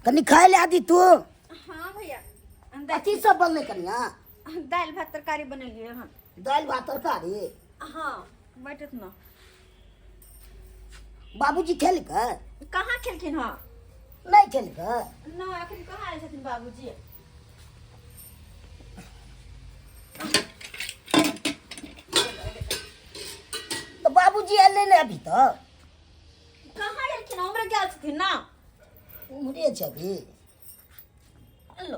तनी खाए ले आदि तू। हाँ भैया अथी सब बनले कनिया। दाल भात तरकारी बनलिए हन। दाल भात तरकारी। हाँ बैठत न। बाबूजी खेल के कहाँ खेलखिन हाँ? नहीं खेल के न आखिर कहाँ आए छथिन बाबूजी? तो बाबूजी अल्ले ने अभी तक कहाँ एलखिन? हमरा गेल छथिन ना। उमरे छै अभी। लो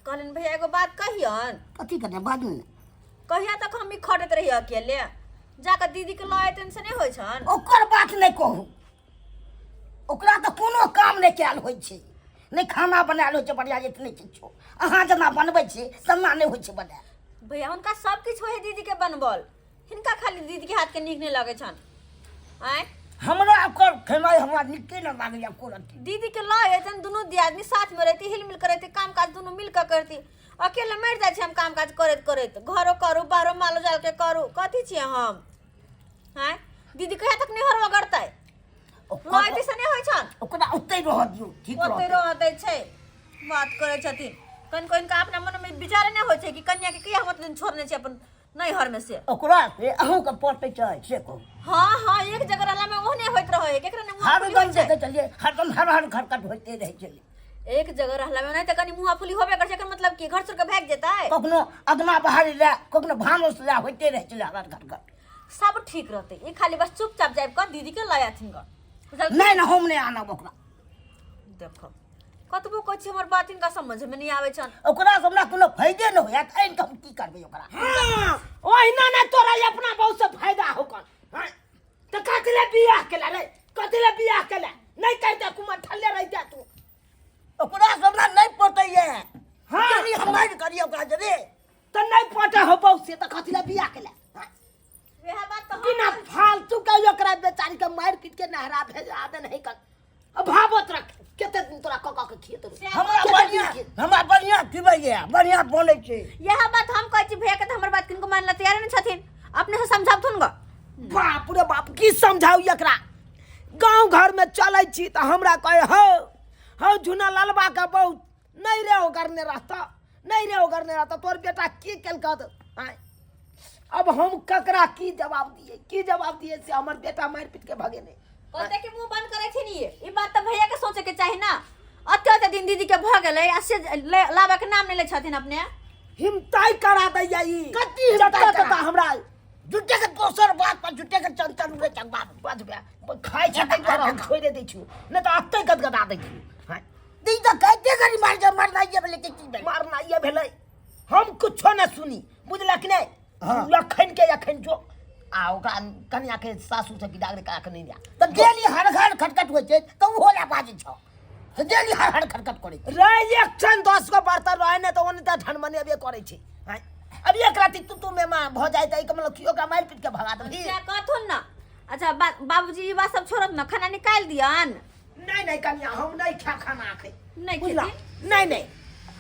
कहलिन भैया एगो बात कहियन। कथी करने बाद में कहिया तक हम खटत रही अकेले जाकर दीदी के लाए टेंशन नहीं होय छन। ओकर बात नहीं कहू। ओकरा तो कोनो काम नहीं कैल होय छै। नहीं खाना बनायल होय छै बढ़िया इतने किछो। अहाँ जना बनबै छी सन्ना नहीं होय छै बनायल। भैया उनका सब किछ होय दीदी के बनबल। हिनका खाली दीदी के हाथ के नीक नहीं लगे छन। आय हमरा ओकर खेनाइ हमरा नीके न लागैया कोरत। दीदी के लाए तन दोनों दियादनी साथ में रहती हिल मिल करती काम काज दोनों मिल कर करती। अकेले मर जाय छै हम काम काज करत करत घरो करू बाहरो मालो जाल के करू कथी छी हम? हैं दीदी कहिया तक नहीं हरवा करतै? लाए दिस नहीं होय छन। ओकरा ओतै रह दियौ ठीक ओतै रहतै छै बात करे छथिन। कन कोन का अपना मन में विचार नहीं होय छै कि कन्या के किया मतलब छोड़ने छै अपन नहीं हर में से। ओकरा से अहू के पटै छै से कहू। हां हां एक जगह रहला में ओहने होइत रहे केकरा ने मुंह हर फुली दिन होय छै। देखे चलिए हरदम हर हर खटखट होते रहे छै। एक जगह रहला में नहीं त कनी मुंह फुली होबे कर छै एकर मतलब की घर छोड़ के भाग जेतै। कखनो अगना बाहर ले कखनो भानस ले होते रहे छै हर खटखट। सब ठीक रहते ई खाली बस चुपचाप जाब कर दीदी के लायाथिन ग। नहीं ना हम नहीं आना ओकरा। देखो कतबो कोइ छी हमर बात इनका समझ में नहीं आवे छन। ओकरा से हमरा कोनो फायदे न होयत एन हम की करबै ओकरा। हां ओहिना न तोरा अपना बहुत से फायदा होकन। हां त कथले बियाह केला रे कथले बियाह केला नहीं करते कुमार ठल्ले रहते तू। ओकरा से हमरा नहीं पटैये। हां कनी हम नहीं करिए ओकरा जे रे त नहीं पटे हो बहुत से त कथले बियाह केला। वेह बात तो बिना फालतू के ओकरा बेचारी के मार पीट के नहरा भेजा दे नहीं कर। अब भावत रख केते दिन तोरा कका के खियत हमरा बढ़िया खिबैये बढ़िया बोलै छै। यह बात हम कहै छी भैया के त हमर बात किनको मानला तैयार नहीं छथिन। अपने से समझाबथुन ग। बाप रे बाप की समझाऊ एकरा। गांव घर में चलै छी त हमरा कहे हो झुना लालबा के बहुत नहीं रे ओगरने रहता नहीं रे ओगरने रहता तोर बेटा की केलक। अब हम ककरा की जवाब दिए से हमर बेटा मार पीट के भगे नहीं। कहते कि मुंह बंद करे छी ये ई बात त भैया के सोचे के चाही ना। अत्ते दिन दीदी के भ गेलै आ से लाबा के नाम नहीं ले छथिन अपने। हिमताई करा दैया ई कति हिमताई करा हमरा जुटे के दोसर बात पर जुटे के चंचल उड़े चक बात बे खाइ छै त हम छोड़े दै छु न त अत्ते गदगदा दै छु। हां दी त कहते करी मारना ये भेले के की भेले मारना ये भेले हम कुछो न सुनी बुझला कि नहीं। लखन के अखन जो आ ओकरा कन्या के सासू से बिदागरे का के नहीं त डेली हर घर खटखट होय छै त उ होला बाजी छ त डेली हर खटखट करे रे एक छन 10 को बर्तन रहे न त ओने त धनमने अबे करे छै। अब एक राती तू में मां भ जाय त कमल कियो का मार पीट के भगा दे। क्या कहथुन ना। अच्छा बाबूजी ई बात सब छोड़त ना खाना निकाल दियन। नहीं कन्या हम नहीं खा खाना आखे नहीं बुझला खेती नहीं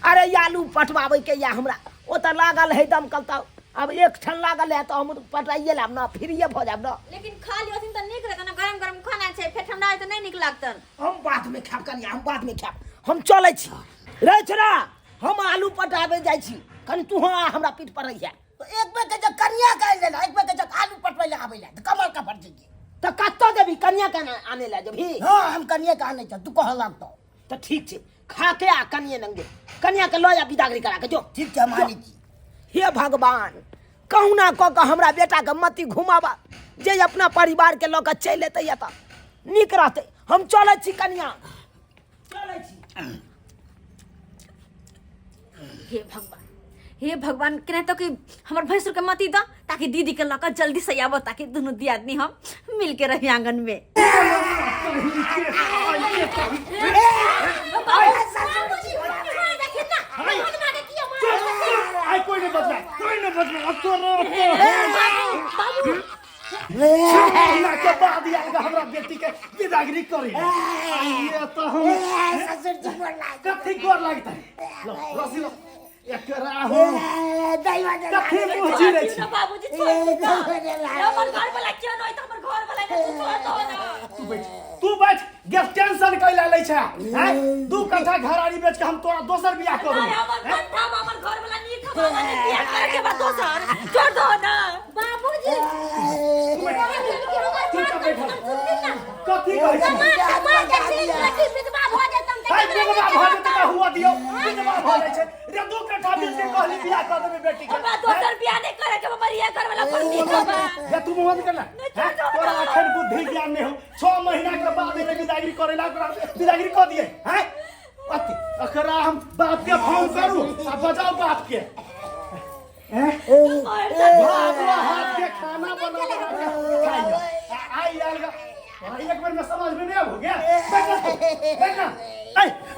अरे आलू पटवावे के या हमरा ओ त लागल है दम कलता। अब एक छन लागल है तो हम पटाइए लाब ना फिर ये भ जाब ना। लेकिन खाली ओथिन त नीक रहत ना गरम गरम खाना छै फेर ठंडा त नहीं नीक लागतन। हम बाद में खाब कन्या हम बाद में खाब हम चले छी रे छोरा हम आलू पटावे जाय छी कनी तू हमरा पीठ पर रहिया। तो एक बेर के जे कन्या का ले एक बेर के जे आलू पटवे ले आवे ले त कमल का पड़ जाइए त कत्तो देबी कन्या के आने ला जभी। हां हम कन्या का आने छ तू कह लागतो त ठीक छे खा के आ कन्या नंगे कन्या के लया बिदागरी करा के जो ठीक छै मानी जी। हे भगवान कहुना क के हमरा बेटा के मती घुमावा जे अपना परिवार के लोग चल एते या त नीक रहते। हम चले छी कन्या चले छी। हे भगवान केना तो कि हमर भैंसुर के मती द ताकि दीदी के लक जल्दी से आबो ताकि दोनों दियादनी हम मिल के रही आंगन में। कोई नहीं बदला अब तो ना के बाद आएगा हमरा बेटी के विदागरी करी। ये तो हम ससुर जी गोर लाग कथी गोर लगता है लो रसी लो एकरा हो दैवा दे कथी मुची रे छी बाबूजी छोड़ दे हमर घर वाला क्यों नहीं त हमर घर वाला ने तू छोड़ दो ना। तू बैठ बैठ गेट टेंशन कैला लै छै हैं 2 कट्ठा घरारी बेच के हम तोरा दोसर बियाह करू नहीं हमर घंटा हमर घर वाला नी खबा नहीं बियाह करे के बाद दोसर छोड़ दो ना बाबूजी कथी कहै छी मार के सीन लगी विधवा भ जेतम हाय विधवा भ जेतम का हुआ दियो विधवा भ जाइ छै रे 2 कट्ठा बेच के कहली बियाह कर देबे बेटी के हमरा दोसर बियाह नहीं करे के मरिया घर वाला पर नी खबा या तू मुंह कर ना तोरा अखन बुद्धि ज्ञान नहीं हो 6 महीना के बाद में विदागरी करेला विदागरी क दिए हैं अति अखरा हम बाप के फोन करू आ बजाओ बाप के हैं बाप हाथ के खाना बना खाइए आई यार भाई एक बार में समझ में नहीं हो गया बैठना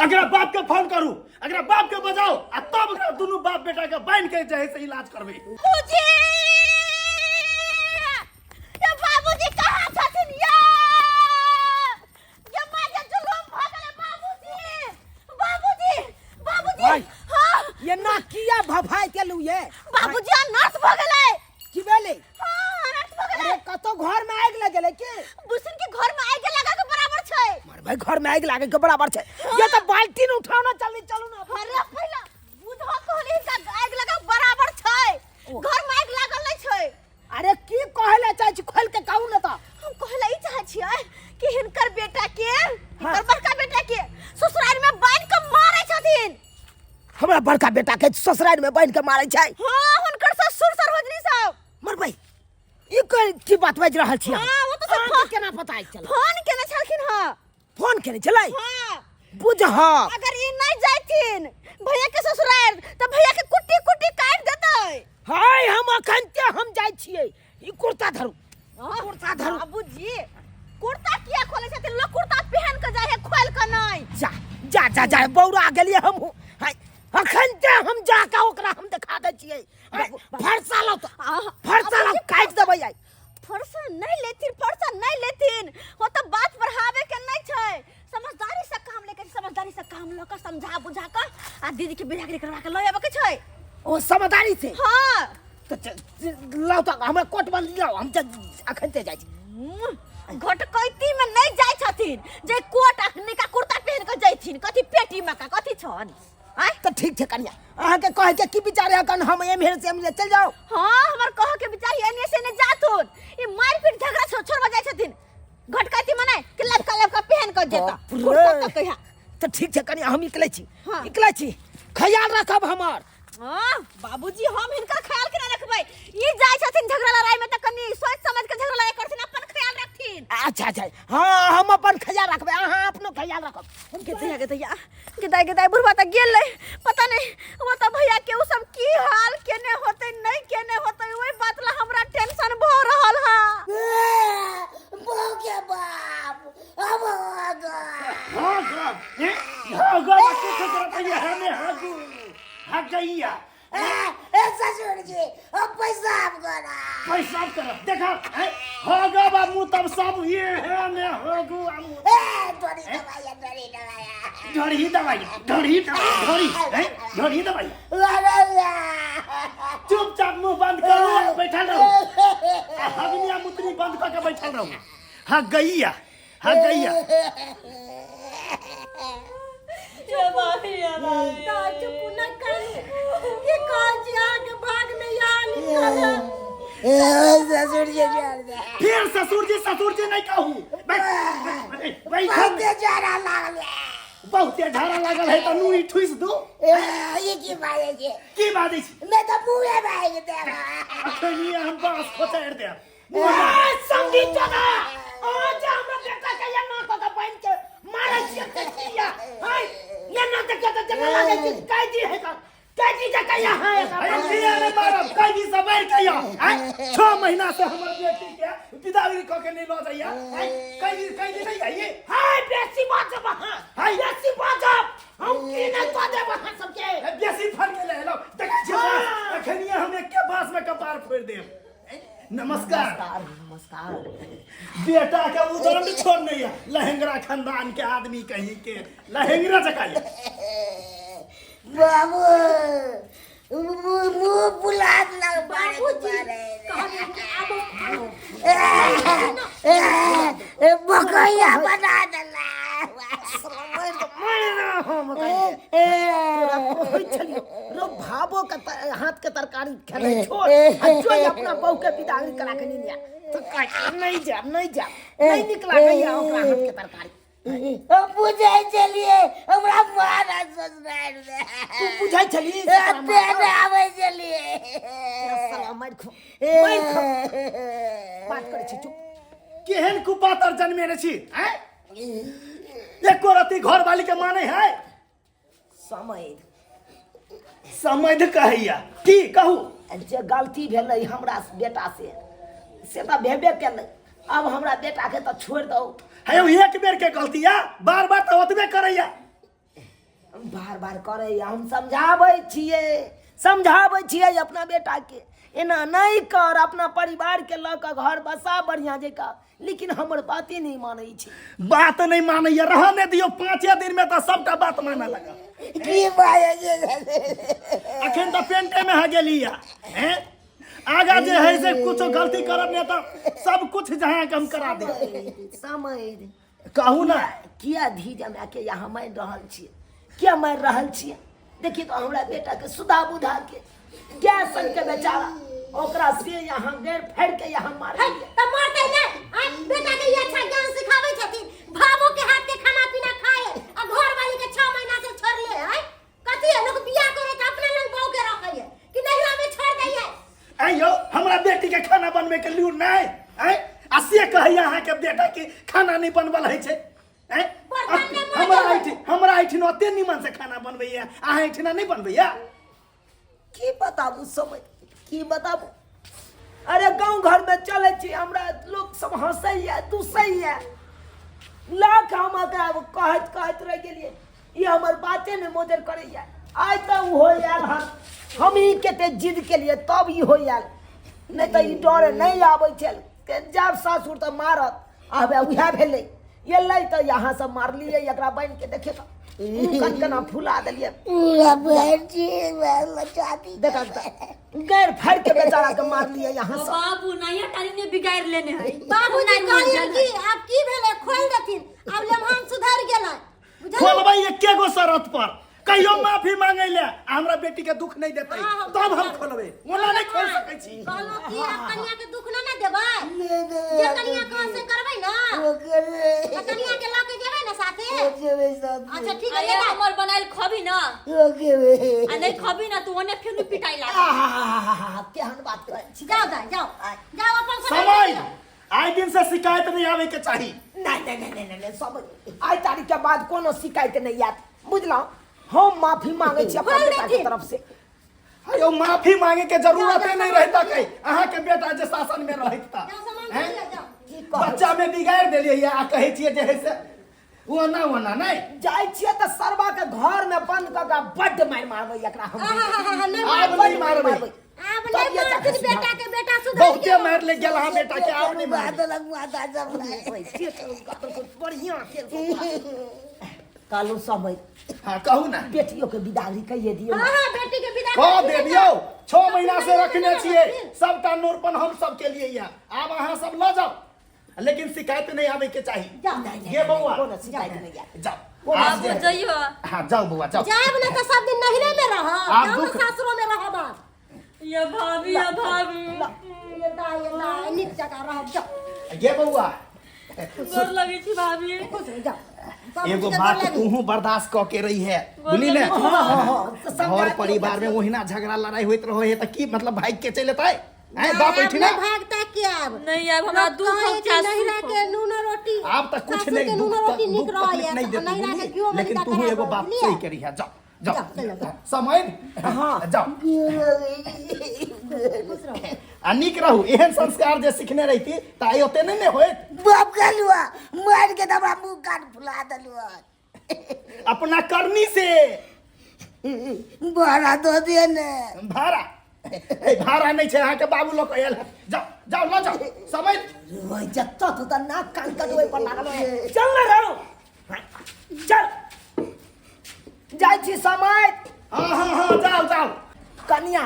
अगर बाप के फोन करू अगर बाप के बजाओ आ तब दोनों बाप बेटा के बांध के जाए से इलाज करबे बाबूजी ये बाबूजी कहां छथिन ये माजे जुलूम भ गेले बाबूजी भाई, हां ये ना किया भभाई के लू ये बाबूजी अनाथ भ गेले की बेले हां अनाथ भ गेले अरे कतो घर में आग लगेले के बुसन के घर में आग लगा के बराबर छै मार भाई घर में आग लागे के बराबर छै ये तो बाल्टी न उठाओ ना चलू ना अरे पहिला बुधवा कहली का आग लगा बराबर छै घर में आग लागल नहीं छै अरे की कहले चाहे छी खोल के कहू ना तो हम कहले ई चाहे छियै कि हिनकर बेटा के हिनकर बड़का बेटा के ससुराल में बांध के मारै छथिन हमरा बड़का बेटा के ससुराल में बांध के मारै छै हां हुनकर ससुर सरहोजनी सब मर भाई ई की बात बाज रहल छी हां वो तो सब केना पता चल फोन केने छलखिन हां फोन केने चलै हां बुझह अगर ई नहीं जाथिन भैया के ससुराल तो भैया के कुट्टी कुट्टी काट देतै हाय हम अखनते हम जाय छियै ई कुर्ता धरू कुर्ता धरू बाबूजी कुर्ता किया खोले छथिन लोग कुर्ता पहन के जाय है खोल के नहीं जा बौरा गेलिए हम हाय अखनते हम जाके ओकरा हम दिखा दै छियै फरसा लो तो फरसा लो काट देबै आई फरसा नहीं लेथिन वो तो बात बढ़ावे के नहीं छै समझदारी से काम लेके समझदारी से काम ल के समझा बुझा के आ दीदी के बियाह करवा के लए आबे के छै ओ समझदारी से हां तो लाओ तो हमरा कोट बंद लाओ हम अखनते जाय छी घटकैती में नहीं जाय छथिन जे कोट अखनी का कुर्ता पहन के जैथिन कथि पेटी में का कथि छन आय तो ठीक छै कन्या अहाँ के कहे के की विचार है कन हम एम्हर से हम चल जाओ हां हमर कह के विचार एने से ने जाथुन ई मारपीट झगड़ा छोड़वा जाय छथिन घटकैती में नहीं कि लबका पहन के जेता कुर्ता का कहिया तो ठीक छै कन्या हम निकलै छी हाँ। ख्याल रखब हमर हां बाबूजी हम हिनका ख्याल केना रखबै ई जाय छथिन झगड़ा लड़ाई में त कनी सोच समझ के झगड़ा लड़ाई करथिन अपन ख्याल रखथिन अच्छा हाँ हम अपन ख्याल रखबै अहाँ अपनो ख्याल रखब हम के दैया गदाई बुढ़वा त गेलै पता नहीं वो त भैया के उ सब की हाल केने होतै नहीं केने होतै ओई बात ला हमरा टेंशन भ रहल हा के बाप अब हां गा के करत है हमें हक गईया ए ससुर जी अब पैसा आप करा पैसा कर देखा होगा बाबू तब सब ये है ने होगू हमू ए ढोरी दवाई चुपचाप मुंह बंद करो बैठल रहो हगनिया मुतनी बंद करके बैठल रहो हक गईया ये चुप न कर ये काजी आगे भाग नहीं आ निकल ससुर जी छोड़ दे फिर ससुर जी नहीं कहूँ बहुते जरा लागल बहुते झाड़ा लागल है तो नुई ठुस दो ये की बात है मैं तो पूरे भाई के देगा अखनिया हम बास खोचर दे समझी जगह आज हमरा बेटा के या ना को बन के मारै छियै किया हाय या ना के जगह लागे छी काई दी है का काई जगह यहाँ है अखनिया ने मारब कई सबर कहियो 6 महीना से हमर बेटी के विदागरी क के नहीं लो जाइया कई नहीं जाइए हाय बेसी बात वहां हाय बेसी बात हम की नहीं को दे वहां सबके बेसी फल के ले लो देख अखनिया हम एक के बास में कपार फोड़ देब नमस्कार बेटा के उधर भी छोड़ नहीं है लहेंगरा खानदान के आदमी कहीं के लहेंगरा चकाई बाबू मुंह बुला लग बकैया बना देला रो भाबो के हाथ के तरकारी खेले छोड़ आ जो अपना बहू के विदाई करा के नहीं तो नहीं जा नहीं निकला गया ओकरा हाथ के तरकारी बुझे चलिए हमरा मारा ससुराल में तू बुझाई चली पेट आवे चलिए साला मार खो बात करे छी चुप केहन कुपातर जन्मे छी हैं एको रति घर वाली के माने है समझ कहैया की कहू जे गलती भेलै हमरा बेटा से तऽ भेबे केलै अब हमरा बेटा के तऽ छोड़ दो है एक बेर के गलती या बार बार तो ओतबे करैया बार करैया हम समझाबै छियै अपना बेटा के एना नहीं कर अपना परिवार के लऽ कऽ घर बसा बढ़िया जका लेकिन हमर बाते नहीं मानै छै बात नहीं मानैया रहने दियो 5 दिन में तो सबटा बात माने लगा की बाय अखन तो पेंटे में ह गेलिया हैं आगा जे है से कुछ गलती करब ने तो सब कुछ जहां हम करा दे समझ कहू ना किया धीज हमरा के यहाँ मारि रहल छियै किया मारि रहल छियै देखिए तो हमरा बेटा के सुधा बुधा के क्या सन के बेचारा ओकरा से यहाँ गेर फाड़ के यहाँ मार त मारते नै आ बेटा के ये अच्छा ज्ञान सिखाबै छथिन भाबो के हाथ के खाना पीना खाए आ घर वाली के 6 महीना से छोड़ले है कथि है लोग बियाह करे त अपना लंग बहू के रखे है कि नहिरा में छोड़ दइए आइयो हमरा बेटी के खाना बनवे के लूर नहीं हैं आ से कहैया अहाँ के बेटा के खाना नहीं बनबल है छै हैं हमरा आइठिन ओते निमन से खाना बनबैया अहाँ आइठिना नहीं बनबैया की बताबू समझ की बताबू अरे गांव घर में चले छी हमरा लोग सब हंसैया दुसैया लाख हम कहत रह गेलिए ये हमर बाते में मोदर करैया आज तो हो यार हम ही केते जिद के लिए तब ही हो यार नहीं तो ई डर नहीं आबै छल के जब सासुर तो मारत आबे उहा भेलै ये लै तो यहाँ से मारलिए एकरा बन के देखे तो कनकना फुला देलिए पूरा बच्ची वाला चाहती देखा गैर फाड़ के बेचारा के मार लिए यहाँ से बाबू नया टारी ने बिगाड़ लेने है बाबू ने कहलिए कि अब की भेले खोल देथिन अब ले हम सुधर गेलै खोलबै एके गो शरत पर कहियो माफी मांगे ले हमरा बेटी के दुख नहीं देतै तब हम खोलबै ओना नहीं खोल सकै छी कहलो कि आप कन्या के दुख ना देबै जे कन्या कहां से करबै ना कन्या के लाके जेबै ना साथे अच्छा ठीक है हमर बनाइल खबी ना आ नहीं खबी ना तू ओने फिर पिटाई लागे केहन बात करे छी जाओ अपन समय आइ दिन से शिकायत नहीं आवे के चाही नहीं सब आई तारीख के बाद कोनो शिकायत नहीं आत बुझलौ हम माफी मांगे छी अपना बेटा के तरफ से अयो माफी मांगे के जरूरत नहीं रहता कहीं अहाँ के बेटा जे शासन में रहता बच्चा में बिगाड़ देलिए या आ कहे छिए जे है से ओना नहीं जाय छिए त सरबा के घर में बंद क के बड्ड मार मारबै एकरा हम आब नहीं मारबै अब नहीं मारती बेटा के बेटा सुधर बहुते मार ले गेल हां बेटा के आब नहीं मार माता जब बढ़िया कालू समय हां कहू ना बेटियों के विदाई कहिए दियो हां बेटी के विदा कह दे दियो 6 महीना से रखने छिए सबटा नोरपन हम सब के लिए या आब अहाँ सब ल जाओ लेकिन शिकायत नहीं आवे के चाहिए ये बउआ कोनो शिकायत नहीं आ जाओ आप जाइयो हां जाओ बउआ जाओ जाए ना तो सब दिन नहिरे में रह आप हम दुख- सासुरों में रह बस ये भाभी ये दाई निक जगह रह जाओ ये बउआ गोर लगी थी भाभी खुश रह जाओ एगो बात तूहू बर्दाश्त क के रही है बोली ने घर परिवार में ओहिना झगड़ा लड़ाई होइत रहो है त की मतलब भाग के चले तै हैं बाप बैठी ना भागता क्या अब नहीं अब हमरा दूध नहिरा के नून रोटी आप तक कुछ सासू नहीं के नून दुख रोटी निक दुख रह तकलीफ नहीं देती नहिरा के घियो बुझली? में लेकिन तू एगो बात सही करी है जाओ जाओ समझ जाओ आ निक रहू एहन संस्कार जे सिखने रही त आई ओते नहीं ने होए बाप गलुआ मार के दबा मुंह काट फुला दलुआ अपना करनी से बड़ा दो दे ने भाड़ा ए भाड़ा नहीं छे अहाँ के बाबू लोग आयल है जाओ जाओ ल जाओ समझ रोई जत्ता तो त नाक कान कटवे पर लागल है चल ना रहो चल जाय छी समय हां जाओ जाओ कनिया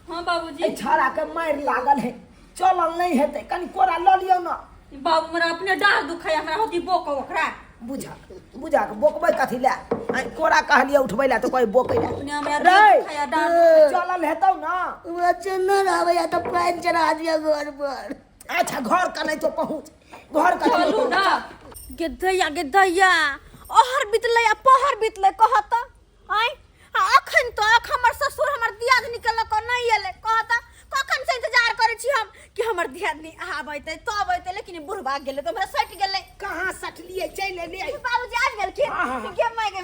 हाँ बाबूजी। ए छाड़ा के मार लागल है चलल नहीं हेते कनी कोरा ल लियो ना बाबू मेरा अपने डार दुखाया हमरा होती बोक ओकरा। बुझा बुझा के बोकबै कथी ले आई कोरा कहलिए उठबै ला तो कोई बोकै ला अपने हमरा रे डार दुखाया डार दुखाया। चलल हेतौ ना बच्चे न आवे या तो पानी चढ़ा दिया घर पर। अच्छा घर का नहीं तो पहुंच घर का चलू ना। गे दैया ओहर बितले या पहर बितले कहत आई अखन तो हमर ससुर हमर दियाद निकल क नहीं एले कहत कखन से इंतजार करे छी हम कि हमर दियाद नहीं आबैते तो आबैते लेकिन बुढ़बा गेले तो हमरा सट गेले। कहां सटलिए चले ले बाबूजी आज गेल कि हाँ, हाँ। के माय गे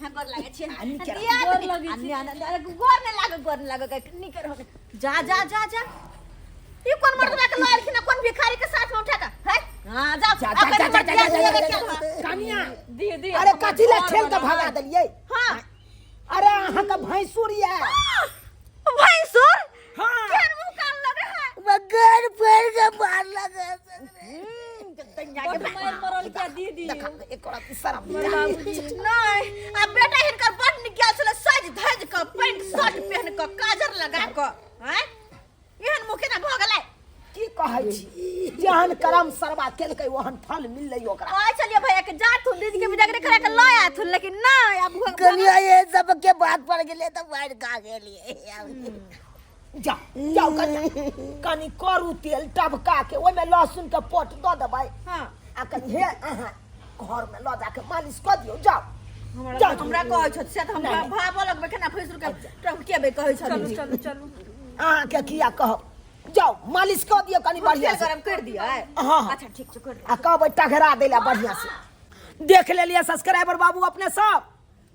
गोर लागे छी आनी के दियाद गोर नहीं लागे निकर हो जा जा जा जा ई कोन मर्दवा के लाल खिना कोन भिखारी के साथ में उठा का है हां जा कनिया दी अरे कथी ले ठेल के भगा देलिए हां अरे अहाँ का भैंसुरिया भैंसुर हां केन मुंह कान लगे है बगर पैर के मार लगा मार मरल क्या दीदी। देखा एक और शर्म नहीं अब बेटा हिनकर बड़ निकल छले सज धज के पैंट शर्ट पहन के काजर लगा के हैं एहन मुखे ना भ गेलै की कहै छी जहन करम सरबा केलकै ओहन फल मिललै ओकरा कह चलिए भैया के जा तू दीदी के बिदागरी करा के ल आया तू लेकिन नहीं अब कनिया ये सब के बात पड़ गेले तो मार खा गेलिए। जा जाओ कनिया कनी करू तेल टबका के ओइ में लहसुन के पोट द देबै हां आ कनी हे अहाँ घर में ल जाके मालिश कर दियौ जाओ हमरा कहै छ से हम भाबो लगबे केना फैसुर के टब के बे कहै छ चलू चलू चलू। अहाँ के किया कहो जाओ मालिश कर दियौ कनी बढ़िया से गरम कर दिया है हाँ अच्छा ठीक छ कर आ कहबै टघरा देला बढ़िया से देख लेलिए सब्सक्राइबर बाबू अपने सब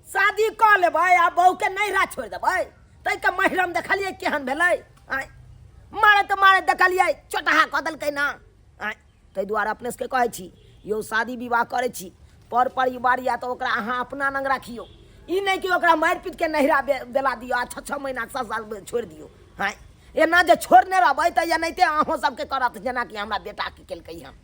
शादी कर लेबै आ बहू के नैहरा छोड़ देबै तै के महिरम देखलिए केहन भेलै आय मारे देखलिए चोटहा क देलकै ना आय तै दुआरे अपने से कहै छी यो शादी विवाह करै छी पर परिवार या तो ओकरा अहाँ अपना नंग राखियो ई नहीं कि ओकरा मारि पीट के नैहरा बेला दियो आ 6 महीना 7 साल छोड़ दियो हां एना जे छोड़ने रहबै त या नहीं ते अहाँ सबके करत जेना कि हमरा बेटा के केलकै हम